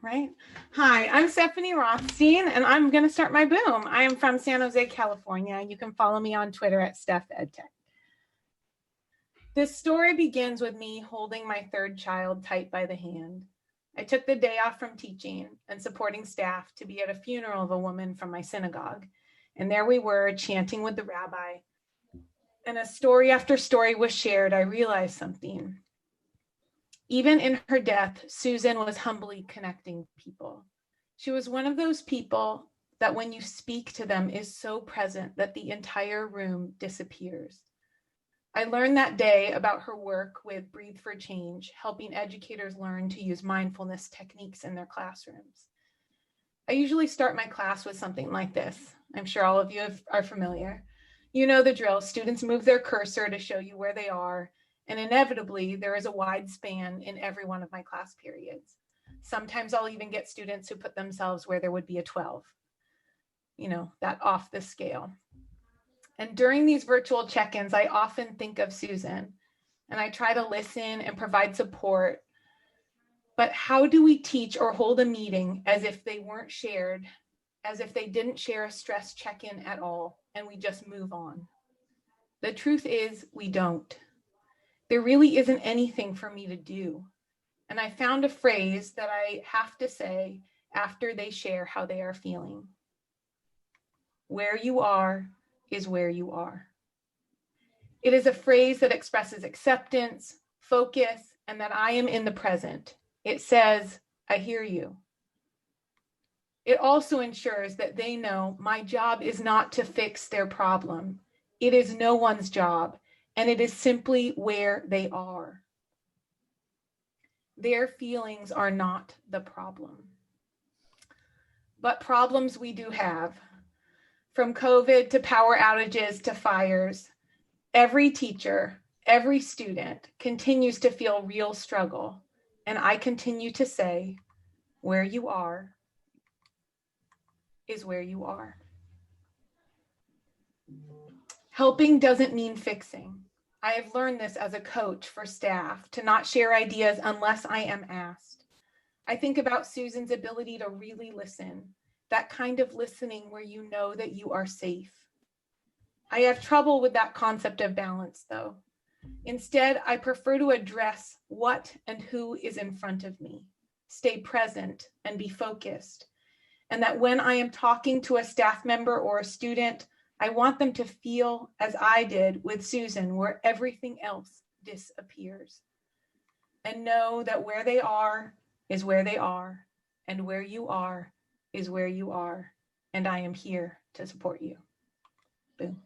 right? Hi, I'm Stephanie Rothstein, and I'm going to start my boom. I am from San Jose, California. You can follow me on Twitter at StephEdTech. This story begins with me holding my third child tight by the hand. I took the day off from teaching and supporting staff to be at a funeral of a woman from my synagogue. And there we were, chanting with the rabbi. And as story after story was shared, I realized something. Even in her death, Susan was humbly connecting people. She was one of those people that when you speak to them is so present that the entire room disappears. I learned that day about her work with Breathe for Change, helping educators learn to use mindfulness techniques in their classrooms. I usually start my class with something like this. I'm sure all of you are familiar. You know the drill. Students move their cursor to show you where they are. And inevitably, there is a wide span in every one of my class periods. Sometimes I'll even get students who put themselves where there would be a 12, that off the scale. And during these virtual check-ins, I often think of Susan, and I try to listen and provide support. But how do we teach or hold a meeting as if they weren't shared, as if they didn't share a stress check-in at all, and we just move on? The truth is, we don't. There really isn't anything for me to do. And I found a phrase that I have to say after they share how they are feeling. Where you are is where you are. It is a phrase that expresses acceptance, focus, and that I am in the present. It says, I hear you. It also ensures that they know my job is not to fix their problem. It is no one's job. And it is simply where they are. Their feelings are not the problem. But problems we do have, from COVID to power outages to fires, every teacher, every student continues to feel real struggle. And I continue to say, where you are is where you are. Helping doesn't mean fixing. I have learned this as a coach for staff to not share ideas unless I am asked. I think about Susan's ability to really listen, that kind of listening where you know that you are safe. I have trouble with that concept of balance, though. Instead, I prefer to address what and who is in front of me, stay present and be focused, and that when I am talking to a staff member or a student, I want them to feel as I did with Susan, where everything else disappears, and know that where they are is where they are, and where you are is where you are, and I am here to support you. Boom.